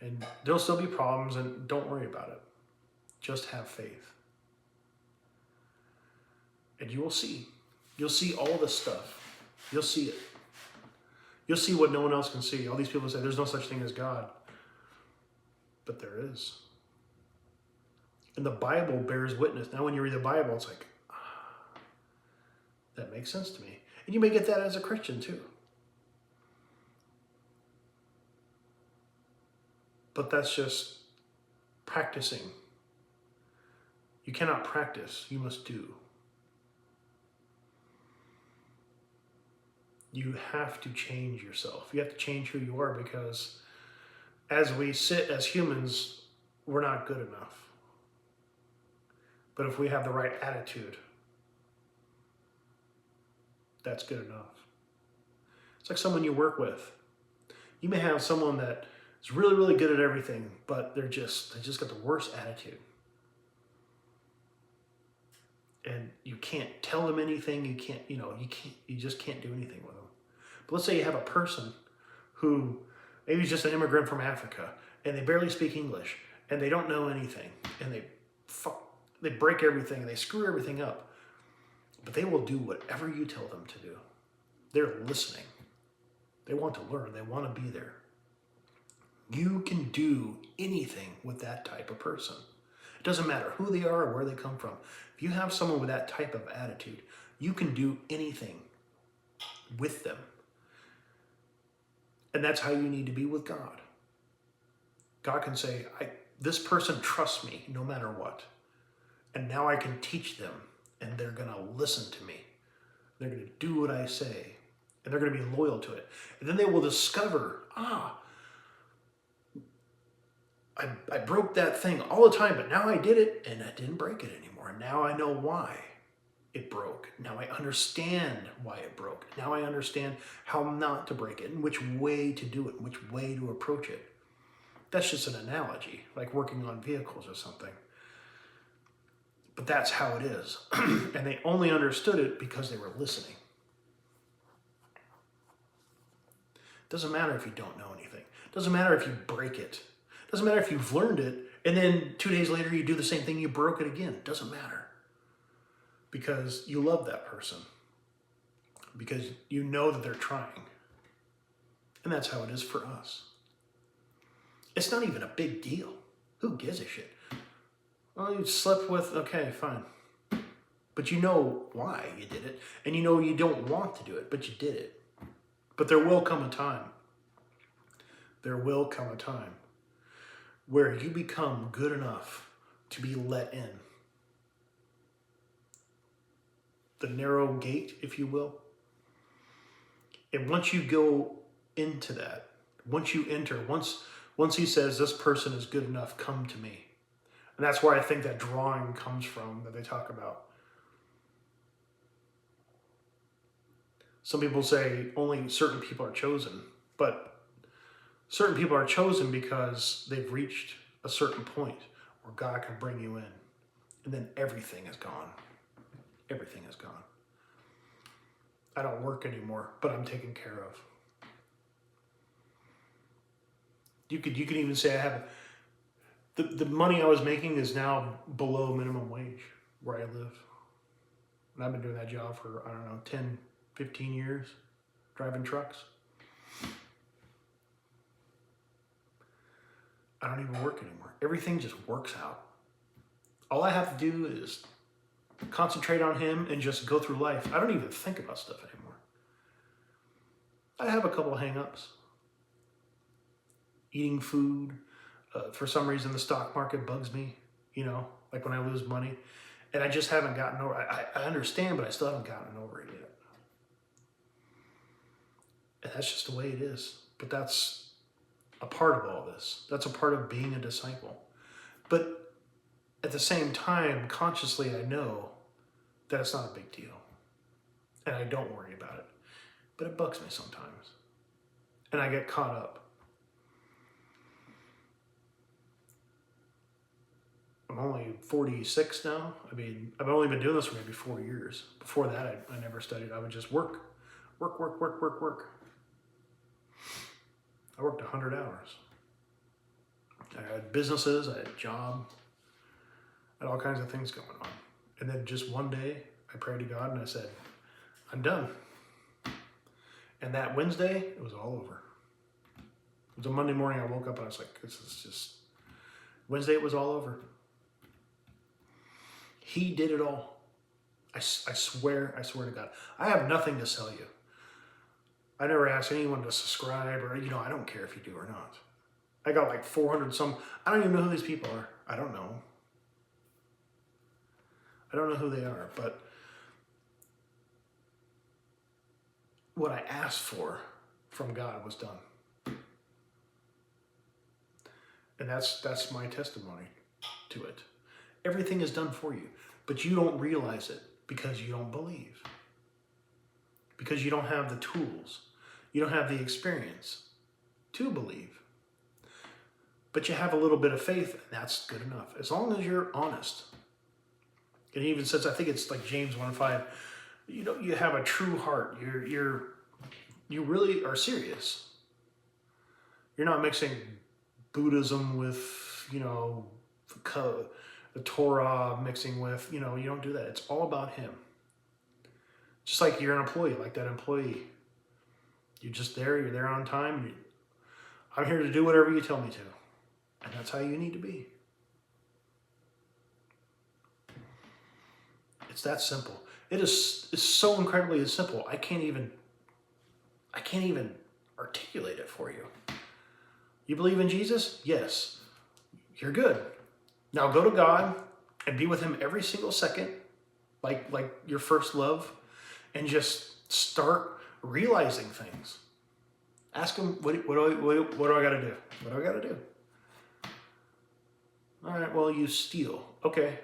And there'll still be problems, and don't worry about it. Just have faith. And you will see. You'll see all this stuff. You'll see it. You'll see what no one else can see. All these people say there's no such thing as God. But there is. And the Bible bears witness. Now when you read the Bible, it's like, that makes sense to me. And you may get that as a Christian too. But that's just practicing. You cannot practice, you must do. You have to change yourself. You have to change who you are, because as we sit as humans, we're not good enough. But if we have the right attitude, that's good enough. It's like someone you work with. You may have someone that is really, really good at everything, but they just got the worst attitude. And you can't tell them anything. You just can't do anything with them. But let's say you have a person who maybe is just an immigrant from Africa, and they barely speak English, and they don't know anything, and they break everything, and they screw everything up. But they will do whatever you tell them to do. They're listening. They want to learn. They want to be there. You can do anything with that type of person. It doesn't matter who they are or where they come from. If you have someone with that type of attitude, you can do anything with them. And that's how you need to be with God. God can say, this person trusts me no matter what. And now I can teach them, and they're going to listen to me. They're going to do what I say, and they're going to be loyal to it. And then they will discover, I broke that thing all the time, but now I did it, and I didn't break it anymore. Now I know why it broke. Now I understand why it broke. Now I understand how not to break it, and which way to do it, and which way to approach it. That's just an analogy, like working on vehicles or something. But that's how it is. And they only understood it because they were listening. Doesn't matter if you don't know anything. Doesn't matter if you break it. Doesn't matter if you've learned it, and then 2 days later you do the same thing, you broke it again. Doesn't matter. Because you love that person. Because you know that they're trying. And that's how it is for us. It's not even a big deal. Who gives a shit? Well, you slept with, okay, fine. But you know why you did it. And you know you don't want to do it, but you did it. But there will come a time. There will come a time where you become good enough to be let in. The narrow gate, if you will. And once you go into that, once you enter, once he says, this person is good enough, come to me. And that's where I think that drawing comes from that they talk about. Some people say only certain people are chosen, but certain people are chosen because they've reached a certain point where God can bring you in. And then everything is gone. Everything is gone. I don't work anymore, but I'm taken care of. You could even say I have the money I was making is now below minimum wage where I live. And I've been doing that job for, 10, 15 years, driving trucks. I don't even work anymore. Everything just works out. All I have to do is concentrate on him and just go through life. I don't even think about stuff anymore. I have a couple of hang-ups. Eating food. For some reason, the stock market bugs me, like when I lose money. And I just haven't gotten over it. I understand, but I still haven't gotten over it yet. And that's just the way it is. But that's a part of all this. That's a part of being a disciple. But at the same time, consciously, I know that it's not a big deal. and I don't worry about it. But it bugs me sometimes. And I get caught up. I'm only 46 now. I mean, I've only been doing this for maybe 4 years. Before that, I never studied. I would just work. Work, work, work, work, work. I worked 100 hours. I had businesses, I had a job, I had all kinds of things going on. And then just one day, I prayed to God and I said, I'm done. And that Wednesday, it was all over. It was a Monday morning, I woke up and I was like, this is just... Wednesday, it was all over. He did it all. I swear to God. I have nothing to sell you. I never asked anyone to subscribe or, I don't care if you do or not. I got like 400 some, I don't even know who these people are. I don't know. I don't know who they are, but what I asked for from God was done. And that's my testimony to it. Everything is done for you, but you don't realize it because you don't believe. Because you don't have the tools. You don't have the experience to believe. But you have a little bit of faith, and that's good enough. As long as you're honest. It even says, I think it's like James 1:5, you have a true heart. You really are serious. You're not mixing Buddhism with, the Torah mixing with, you don't do that. It's all about him. Just like you're an employee, like that employee. You're just there, you're there on time. I'm here to do whatever you tell me to. And that's how you need to be. It's that simple. It's so incredibly simple. I can't even articulate it for you. You believe in Jesus? Yes. You're good. Now go to God and be with him every single second, like your first love, and just start realizing things. Ask him, what do I got to do? What do I got to do? All right, well, you steal. Okay.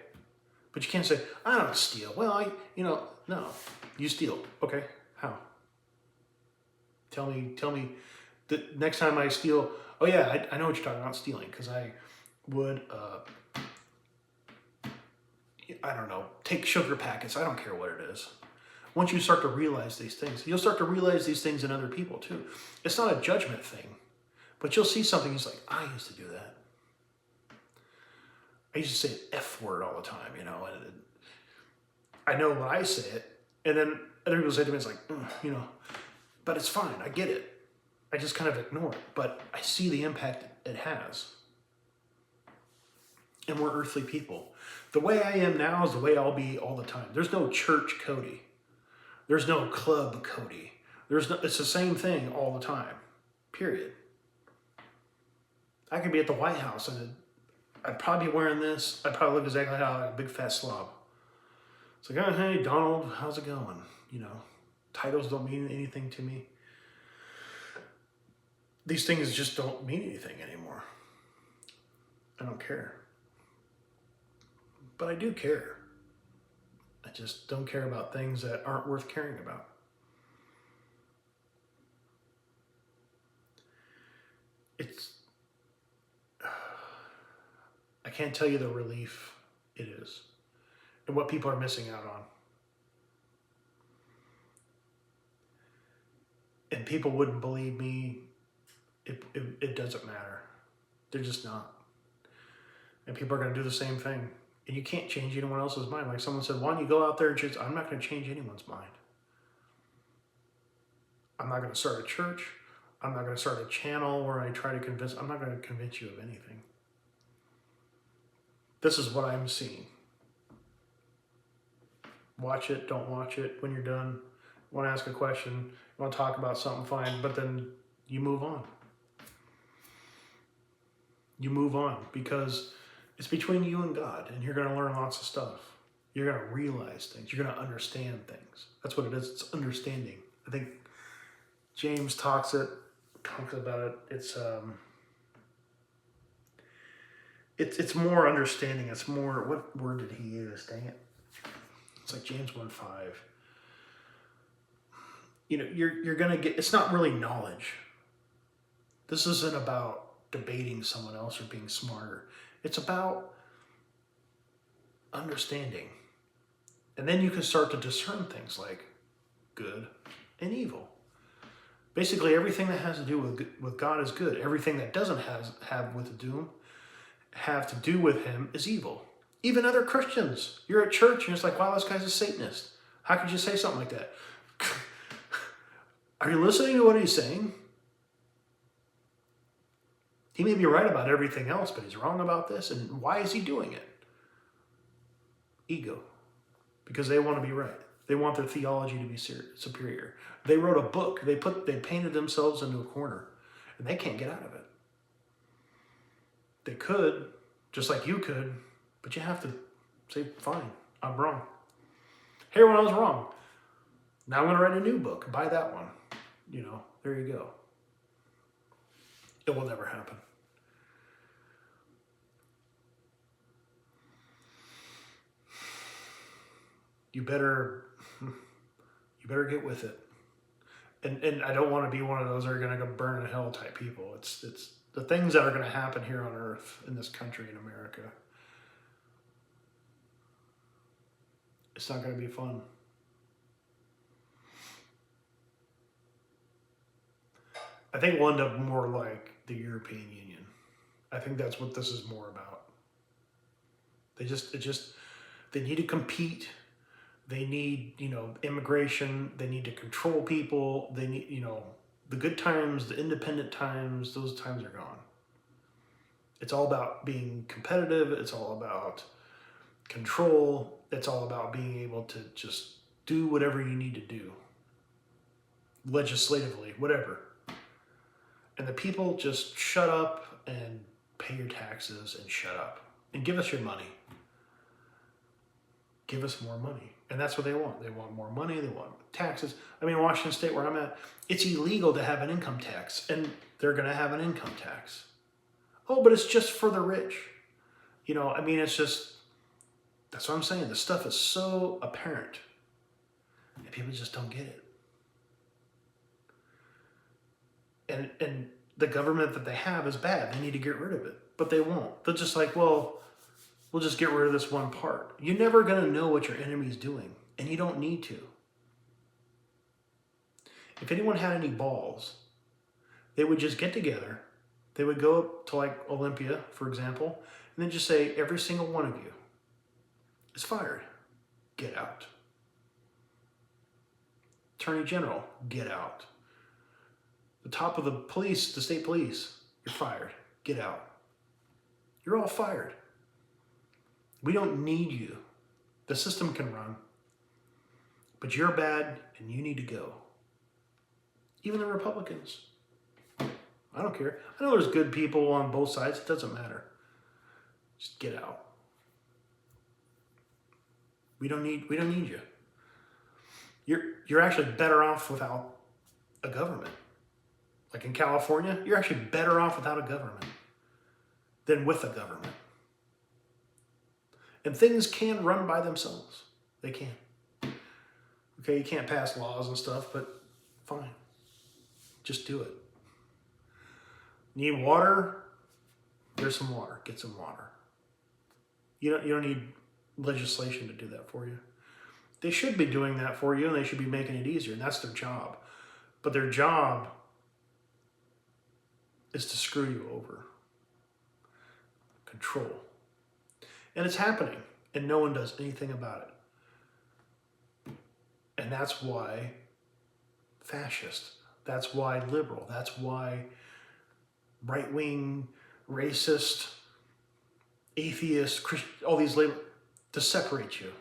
But you can't say, I don't steal. Well, no. You steal. Okay. How? Tell me the next time I steal. Oh yeah, I know what you're talking about, stealing, because I would, I don't know, take sugar packets. I don't care what it is. Once you start to realize these things, you'll start to realize these things in other people too. It's not a judgment thing, but you'll see something, he's like, I used to do that. I used to say F word all the time, and I know when I say it, and then other people say to me, it's like, but it's fine, I get it. I just kind of ignore it, but I see the impact it has. And we're earthly people. The way I am now is the way I'll be all the time. There's no church Cody. There's no club Cody. It's the same thing all the time, period. I could be at the White House and I'd probably be wearing this. I'd probably look exactly how like a big fat slob. It's like, oh, hey, Donald, how's it going? Titles don't mean anything to me. These things just don't mean anything anymore. I don't care. But I do care. I just don't care about things that aren't worth caring about. I can't tell you the relief it is and what people are missing out on. And people wouldn't believe me. It doesn't matter. They're just not. And people are going to do the same thing. And you can't change anyone else's mind. Like someone said, why don't you go out there and I'm not going to change anyone's mind. I'm not going to start a church. I'm not going to start a channel where I try to convince. I'm not going to convince you of anything. This is what I'm seeing. Watch it, don't watch it. When you're done, you want to ask a question, you want to talk about something, fine. But then you move on. You move on because it's between you and God, and you're going to learn lots of stuff. You're going to realize things. You're going to understand things. That's what it is. It's understanding. I think James talks about it. It's more understanding. It's more, what word did he use? Dang it. It's like James 1:5. you're going to get, it's not really knowledge. This isn't about debating someone else or being smarter. It's about understanding. And then you can start to discern things like good and evil. Basically, everything that has to do with God is good. Everything that doesn't have to do with him is evil. Even other Christians. You're at church and it's like, wow, this guy's a Satanist. How could you say something like that? Are you listening to what he's saying? He may be right about everything else, but he's wrong about this. And why is he doing it? Ego. Because they want to be right. They want their theology to be superior. They wrote a book. They painted themselves into a corner. And they can't get out of it. They could, just like you could, but you have to say, fine, I'm wrong. Hey, when I was wrong. Now I'm going to write a new book. Buy that one. There you go. It will never happen. You better get with it. And I don't want to be one of those that are going to go burn in hell type people. It's the things that are going to happen here on earth, in this country, in America. It's not going to be fun. I think we'll end up more like the European Union. I think that's what this is more about. They need to compete. They need, immigration. They need to control people. They need, the good times, the independent times, those times are gone. It's all about being competitive. It's all about control. It's all about being able to just do whatever you need to do. Legislatively, whatever. And the people just shut up and pay your taxes and shut up. And give us your money. Give us more money. And that's what they want. They want more money. They want taxes. I mean, Washington State, where I'm at, it's illegal to have an income tax. And they're going to have an income tax. Oh, but it's just for the rich. It's just, that's what I'm saying. The stuff is so apparent. And people just don't get it. And the government that they have is bad. They need to get rid of it. But they won't. They're just like, well, we'll just get rid of this one part. You're never going to know what your enemy's doing. And you don't need to. If anyone had any balls, they would just get together. They would go up to like Olympia, for example, and then just say, every single one of you is fired. Get out. Attorney General, get out. The top of the police, the state police, you're fired. Get out. You're all fired. We don't need you. The system can run. But you're bad and you need to go. Even the Republicans. I don't care. I know there's good people on both sides. It doesn't matter. Just get out. We don't need you. You're actually better off without a government. Like in California, you're actually better off without a government than with a government. And things can run by themselves. They can. Okay, you can't pass laws and stuff, but fine. Just do it. Need water? There's some water. Get some water. You don't need legislation to do that for you. They should be doing that for you, and they should be making it easier, and that's their job. But their job is to screw you over. Control. And it's happening, and no one does anything about it. And that's why fascist. That's why liberal. That's why right-wing, racist, atheist, Christian, all these labels, to separate you.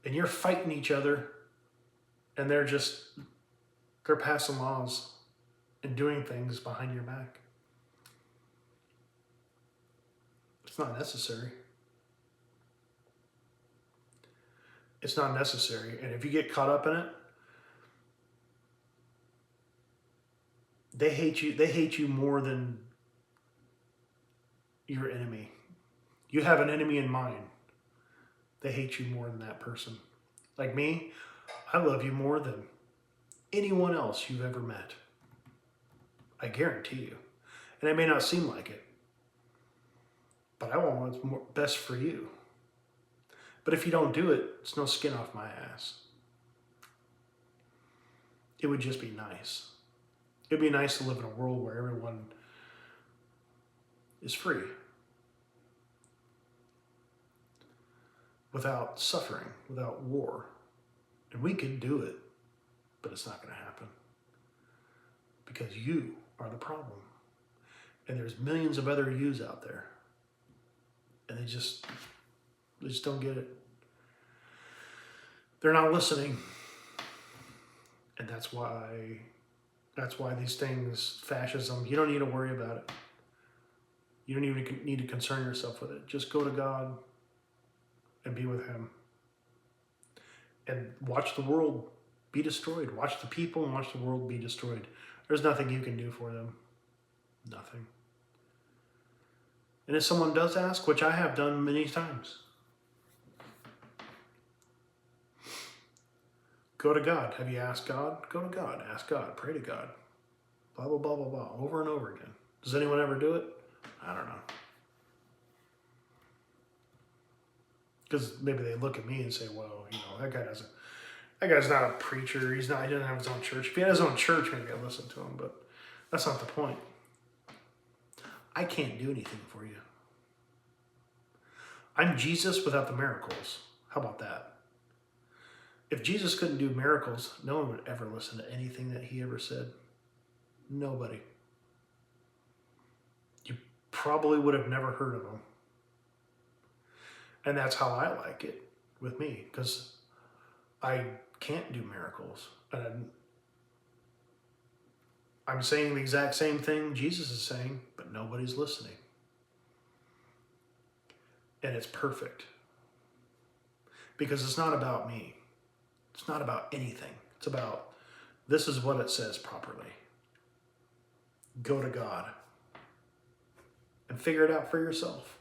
And you're fighting each other, and they're passing laws and doing things behind your back. It's not necessary. It's not necessary. And if you get caught up in it, they hate you. They hate you more than your enemy. You have an enemy in mind. They hate you more than that person. Like me, I love you more than anyone else you've ever met. I guarantee you. And it may not seem like it, but I want what's best for you. But if you don't do it, it's no skin off my ass. It would just be nice. It'd be nice to live in a world where everyone is free, without suffering, without war. And we could do it, but it's not going to happen. Because you are the problem. And there's millions of other yous out there. And they just don't get it. They're not listening. And that's why these things, fascism, you don't need to worry about it. You don't even need to concern yourself with it. Just go to God and be with him. And watch the world be destroyed. Watch the people and watch the world be destroyed. There's nothing you can do for them. Nothing. And if someone does ask, which I have done many times, go to God. Have you asked God? Go to God. Ask God. Pray to God. Blah, blah, blah, blah, blah. Over and over again. Does anyone ever do it? I don't know. Because maybe they look at me and say, well, you know, that guy's not a preacher. He doesn't have his own church. If he had his own church, maybe I'd listen to him, but that's not the point. I can't do anything for you. I'm Jesus without the miracles. How about that? If Jesus couldn't do miracles, no one would ever listen to anything that he ever said. Nobody. You probably would have never heard of him. And that's how I like it with me, because I can't do miracles. And I'm saying the exact same thing Jesus is saying, but nobody's listening. And it's perfect. Because it's not about me. It's not about anything. It's about, this is what it says properly. Go to God and figure it out for yourself.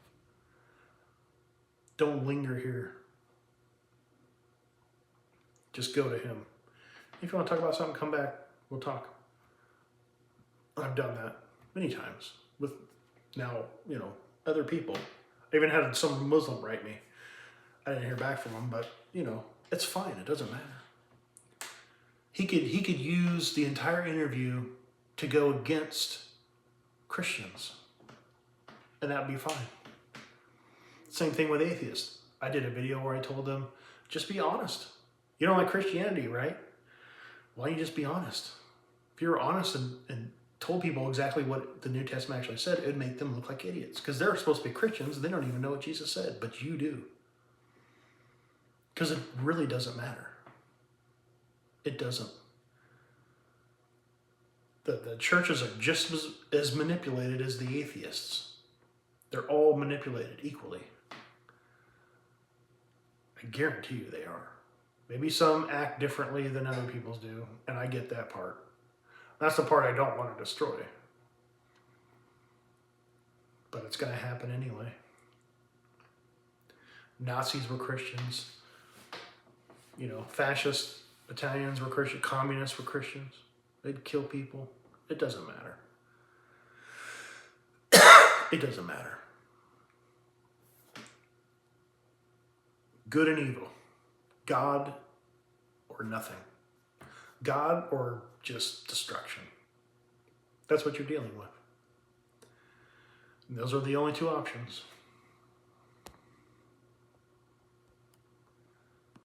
Don't linger here. Just go to him. If you want to talk about something, come back. We'll talk. I've done that many times with now, you know, other people. I even had some Muslim write me. I didn't hear back from him, but, you know, it's fine. It doesn't matter. He could use the entire interview to go against Christians, and that'd be fine. Same thing with atheists. I did a video where I told them, just be honest. You don't like Christianity, right? Why don't you just be honest? If you were honest and told people exactly what the New Testament actually said, it would make them look like idiots. Because they're supposed to be Christians, and they don't even know what Jesus said, but you do. Because it really doesn't matter. It doesn't. The churches are just as manipulated as the atheists. They're all manipulated equally. I guarantee you they are. Maybe some act differently than other people's do, and I get that part. That's the part I don't want to destroy. But it's going to happen anyway. Nazis were Christians. You know, fascist Italians were Christian. Communists were Christians. They'd kill people. It doesn't matter. It doesn't matter. Good and evil. God or nothing. God or just destruction. That's what you're dealing with. And those are the only two options.